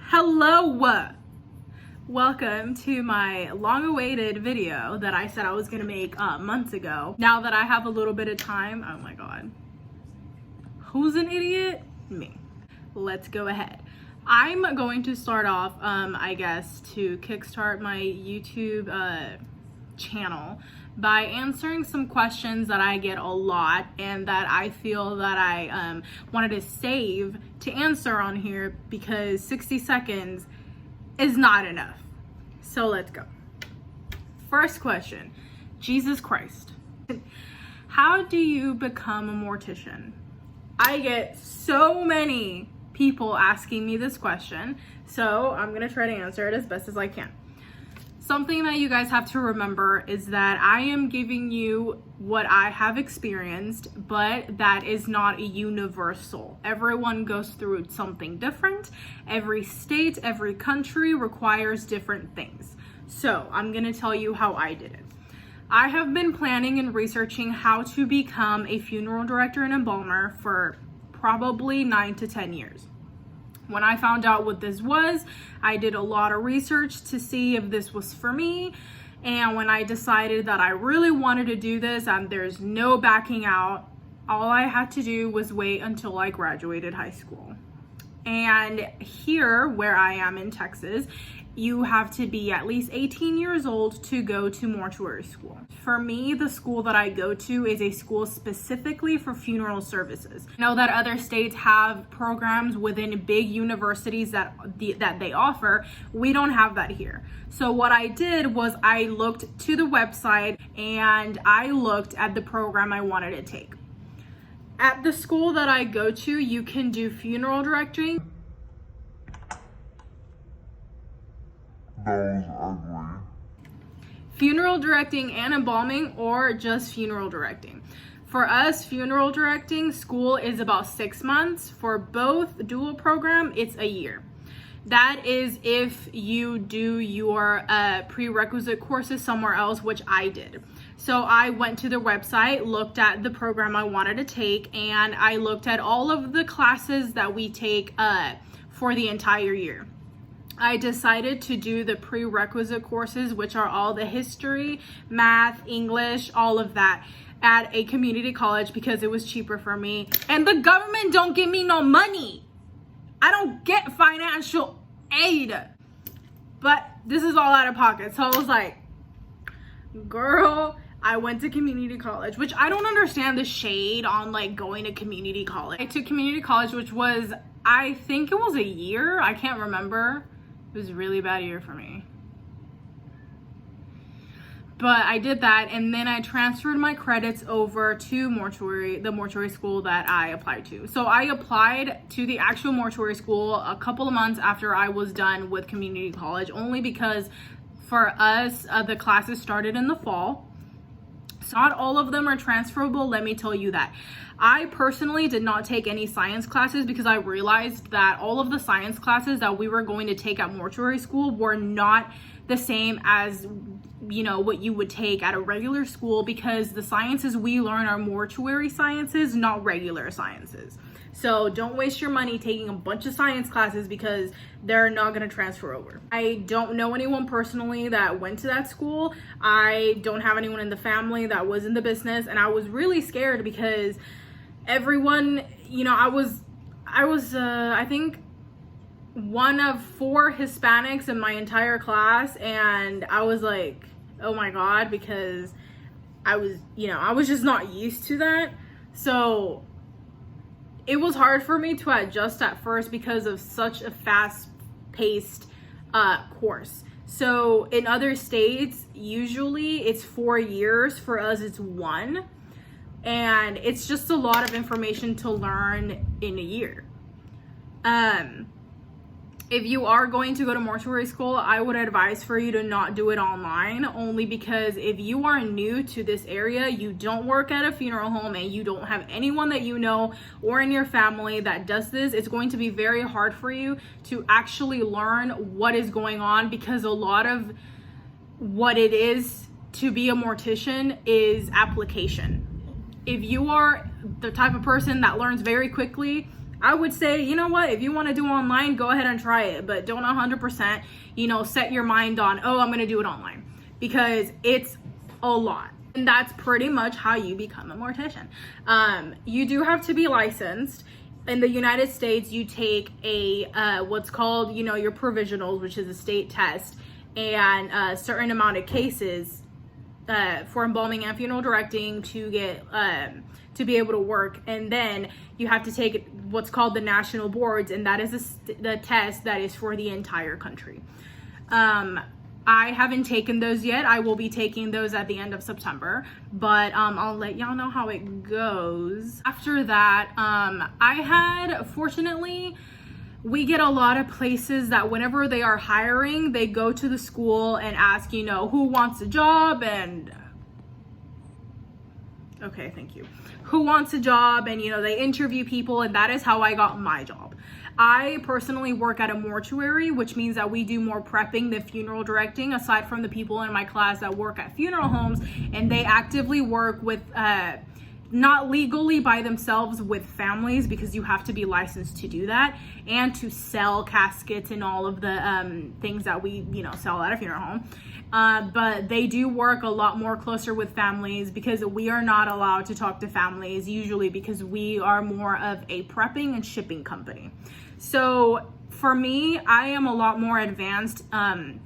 Hello! Welcome to my long-awaited video that I said I was gonna make months ago. Now that I have a little bit of time, oh my god. Who's an idiot? Me. Let's go ahead. I'm going to start off, I guess, to kickstart my YouTube channel by answering some questions that I get a lot and that I feel that I wanted to save to answer on here because 60 seconds is not enough. So let's go. First question, Jesus Christ. How do you become a mortician? I get so many people asking me this question, so I'm gonna try to answer it as best as I can. Something that you guys have to remember is that I am giving you what I have experienced, but that is not a universal. Everyone goes through something different. Every state, every country requires different things. So I'm gonna tell you how I did it. I have been planning and researching how to become a funeral director and embalmer for probably 9 to 10 years. When I found out what this was, I did a lot of research to see if this was for me. And when I decided that I really wanted to do this and there's no backing out, all I had to do was wait until I graduated high school. And here, where I am in Texas, you have to be at least 18 years old to go to mortuary school. For me, the school that I go to is a school specifically for funeral services. I know that other states have programs within big universities that they offer. We don't have that here. So what I did was I looked to the website and I looked at the program I wanted to take. At the school that I go to, you can do funeral directing. That was ugly. Funeral directing and embalming, or just funeral directing. For us, funeral directing school is about 6 months. For both dual program, it's a year. That is if you do your prerequisite courses somewhere else, which I did. So I went to the website, looked at the program I wanted to take, and I looked at all of the classes that we take for the entire year. I decided to do the prerequisite courses, which are all the history, math, English, all of that, at a community college because it was cheaper for me. And the government don't give me no money. I don't get financial aid. But this is all out of pocket. So I was like, girl, I went to community college, which I don't understand the shade on like going to community college. I took community college, which was, I think it was a year. I can't remember. It was a really bad year for me. But I did that, and then I transferred my credits over to the mortuary school that I applied to. So I applied to the actual mortuary school a couple of months after I was done with community college, only because for us, the classes started in the fall. So not all of them are transferable, let me tell you that. I personally did not take any science classes because I realized that all of the science classes that we were going to take at mortuary school were not the same as, you know, what you would take at a regular school, because the sciences we learn are mortuary sciences, not regular sciences. So don't waste your money taking a bunch of science classes because they're not going to transfer over. I don't know anyone personally that went to that school. I don't have anyone in the family that was in the business, and I was really scared because everyone, you know, I was I think one of 4 Hispanics in my entire class, and I was like, oh my god, because I was just not used to that. So it was hard for me to adjust at first because of such a fast-paced course. So in other states, usually it's 4 years. For us, it's 1. And it's just a lot of information to learn in a year. If you are going to go to mortuary school, I would advise for you to not do it online, only because if you are new to this area, you don't work at a funeral home, and you don't have anyone that you know or in your family that does this, it's going to be very hard for you to actually learn what is going on, because a lot of what it is to be a mortician is application. If you are the type of person that learns very quickly, I would say, you know what, if you want to do online, go ahead and try it, but don't 100%, set your mind on, oh, I'm going to do it online, because it's a lot. And that's pretty much how you become a mortician. You do have to be licensed. In the United States, you take a what's called, your provisionals, which is a state test, and a certain amount of cases for embalming and funeral directing to get to be able to work. And then you have to take what's called the national boards, and that is the test that is for the entire country. I haven't taken those yet. I will be taking those at the end of September, but I'll let y'all know how it goes. After that, fortunately, we get a lot of places that whenever they are hiring, they go to the school and ask, who wants a job, and okay, thank you. Who wants a job, and they interview people, and that is how I got my job. I personally work at a mortuary, which means that we do more prepping than funeral directing, aside from the people in my class that work at funeral homes, and they actively work with, not legally by themselves, with families, because you have to be licensed to do that, and to sell caskets and all of the things that we, sell at a funeral home. But they do work a lot more closer with families, because we are not allowed to talk to families usually, because we are more of a prepping and shipping company. So for me, I am a lot more advanced in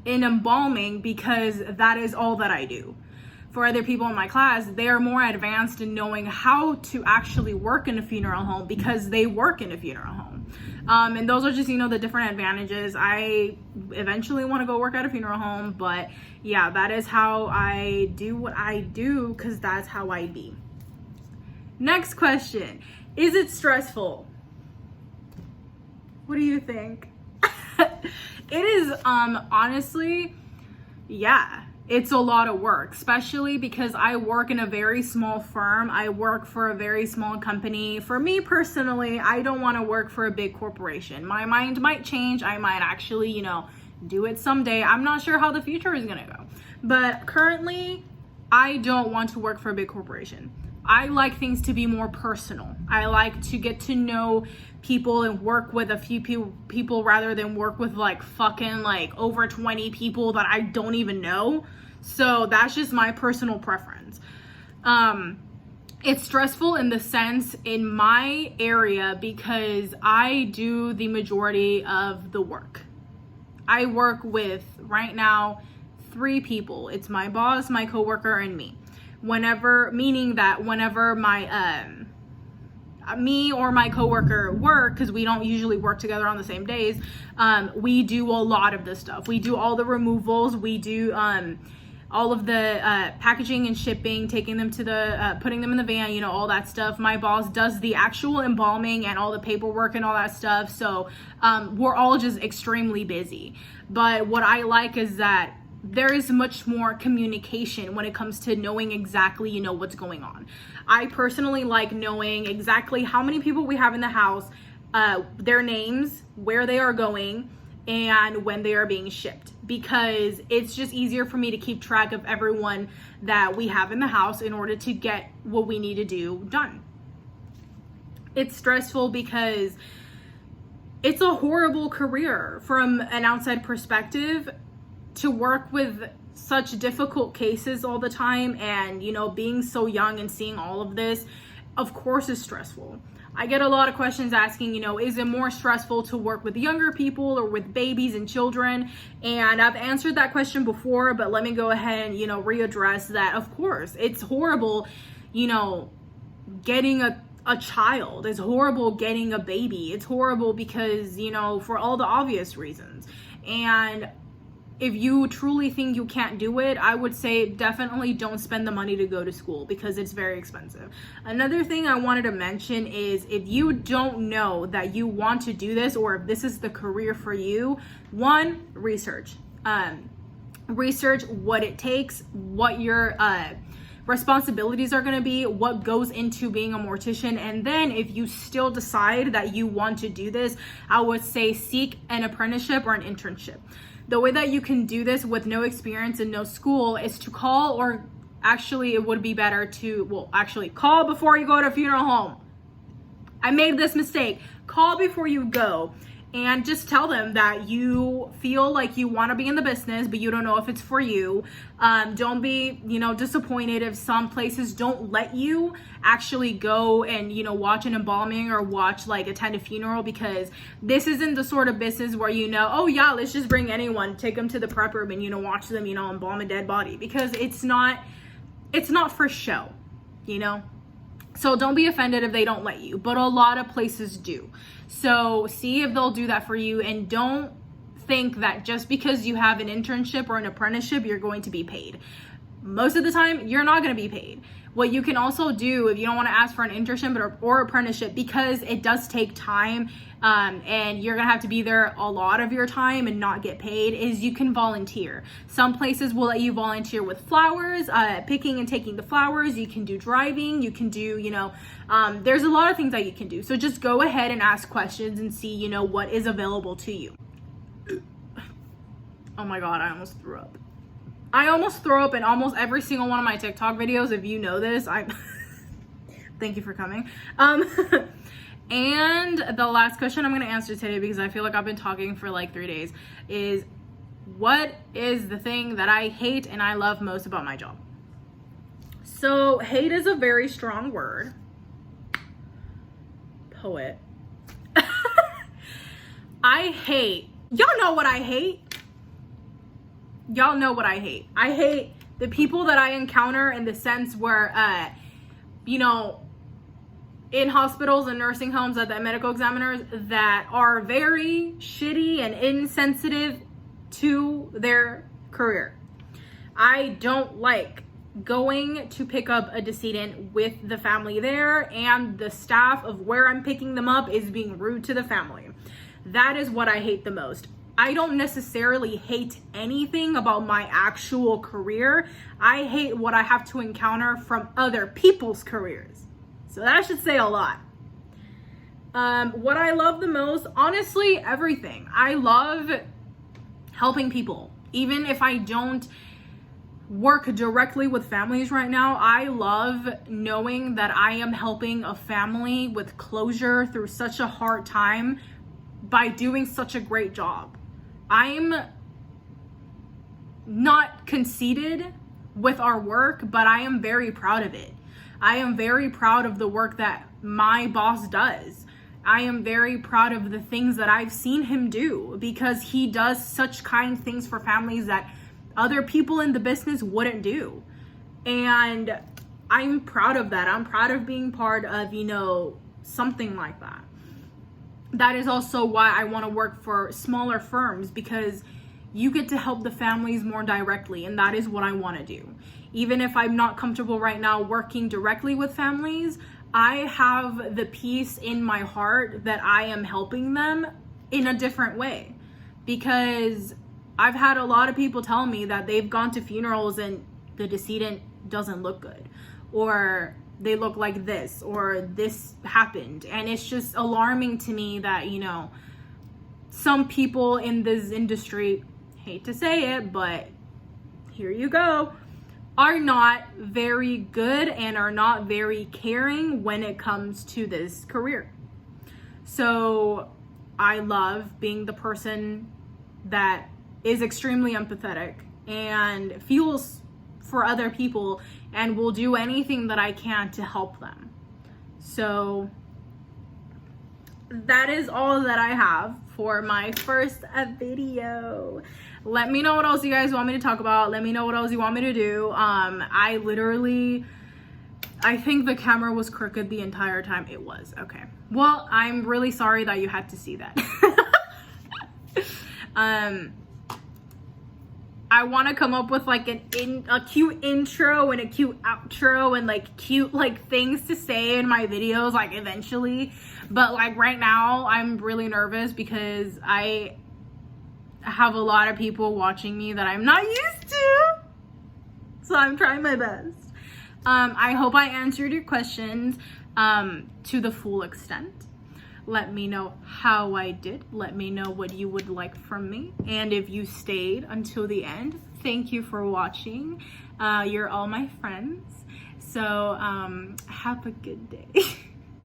embalming, because that is all that I do. For other people in my class, they are more advanced in knowing how to actually work in a funeral home, because they work in a funeral home. And those are just, the different advantages. I eventually want to go work at a funeral home, but yeah, that is how I do what I do, because that's how I be. Next question. Is it stressful? What do you think? It is, honestly, yeah. It's a lot of work, especially because I work in a very small firm. I work for a very small company. For me personally, I don't want to work for a big corporation. My mind might change. I might actually, do it someday. I'm not sure how the future is going to go. But currently, I don't want to work for a big corporation. I like things to be more personal. I like to get to know people and work with a few people rather than work with fucking over 20 people that I don't even know. So that's just my personal preference. It's stressful in the sense in my area, because I do the majority of the work. I work with, right now, 3 people. It's my boss, my coworker, and me. Meaning that whenever me or my coworker work, because we don't usually work together on the same days, we do a lot of this stuff. We do all the removals, we do all of the packaging and shipping, taking them to the putting them in the van, all that stuff. My boss does the actual embalming and all the paperwork and all that stuff. So we're all just extremely busy. But what I like is that there is much more communication when it comes to knowing exactly, what's going on. I personally like knowing exactly how many people we have in the house, their names, where they are going, and when they are being shipped, because it's just easier for me to keep track of everyone that we have in the house in order to get what we need to do done. It's stressful because it's a horrible career from an outside perspective. To work with such difficult cases all the time, and being so young and seeing all of this, of course, is stressful. I get a lot of questions asking, is it more stressful to work with younger people or with babies and children? And I've answered that question before, but let me go ahead and readdress that. Of course, it's horrible, getting a child. It's horrible getting a baby. It's horrible because, for all the obvious reasons. And if you truly think you can't do it, I would say definitely don't spend the money to go to school, because it's very expensive. Another thing I wanted to mention is, if you don't know that you want to do this, or if this is the career for you, one, research. Research what it takes, what your responsibilities are going to be, what goes into being a mortician. And then if you still decide that you want to do this, I would say seek an apprenticeship or an internship. The way that you can do this with no experience and no school is to call, or actually it would be better to, call before you go to a funeral home. I made this mistake. Call before you go. And just tell them that you feel like you want to be in the business, but you don't know if it's for you. Don't be, disappointed if some places don't let you actually go and, watch an embalming or attend a funeral, because this isn't the sort of business where, oh yeah, let's just bring anyone, take them to the prep room and, watch them, embalm a dead body, because it's not for show, So don't be offended if they don't let you, but a lot of places do. So see if they'll do that for you, and don't think that just because you have an internship or an apprenticeship, you're going to be paid. Most of the time, you're not going to be paid. What you can also do, if you don't want to ask for an internship or apprenticeship, because it does take time, and you're going to have to be there a lot of your time and not get paid, is you can volunteer. Some places will let you volunteer with flowers, picking and taking the flowers. You can do driving. You can do, there's a lot of things that you can do. So just go ahead and ask questions and see, what is available to you. Oh my God, I almost threw up. I almost throw up in almost every single one of my TikTok videos. If you know this, thank you for coming. And the last question I'm going to answer today, because I feel like I've been talking for like 3 days, is what is the thing that I hate and I love most about my job? So hate is a very strong word. Poet. I hate, y'all know what I hate. Y'all know what I hate. I hate the people that I encounter, in the sense where, in hospitals and nursing homes, at the medical examiners, that are very shitty and insensitive to their career. I don't like going to pick up a decedent with the family there, and the staff of where I'm picking them up is being rude to the family. That is what I hate the most. I don't necessarily hate anything about my actual career. I hate what I have to encounter from other people's careers. So that should say a lot. What I love the most, honestly, everything. I love helping people. Even if I don't work directly with families right now, I love knowing that I am helping a family with closure through such a hard time by doing such a great job. I'm not conceited with our work, but I am very proud of it. I am very proud of the work that my boss does. I am very proud of the things that I've seen him do, because he does such kind things for families that other people in the business wouldn't do. And I'm proud of that. I'm proud of being part of, something like that. That is also why I want to work for smaller firms, because you get to help the families more directly, and that is what I want to do. Even if I'm not comfortable right now working directly with families, I have the peace in my heart that I am helping them in a different way, because I've had a lot of people tell me that they've gone to funerals and the decedent doesn't look good, or they look like this, or this happened. And it's just alarming to me that, some people in this industry, hate to say it, but here you go, are not very good and are not very caring when it comes to this career. So I love being the person that is extremely empathetic and feels for other people and will do anything that I can to help them. So that is all that I have for my first video. Let me know what else you guys want me to talk about. Let me know what else you want me to do. I think the camera was crooked the entire time. It was. Okay. Well, I'm really sorry that you had to see that. I want to come up with like a cute intro and a cute outro and like cute things to say in my videos eventually. But right now I'm really nervous because I have a lot of people watching me that I'm not used to. So I'm trying my best. I hope I answered your questions to the full extent. Let me know how I did. Let me know what you would like from me. And if you stayed until the end, thank you for watching. You're all my friends. So have a good day.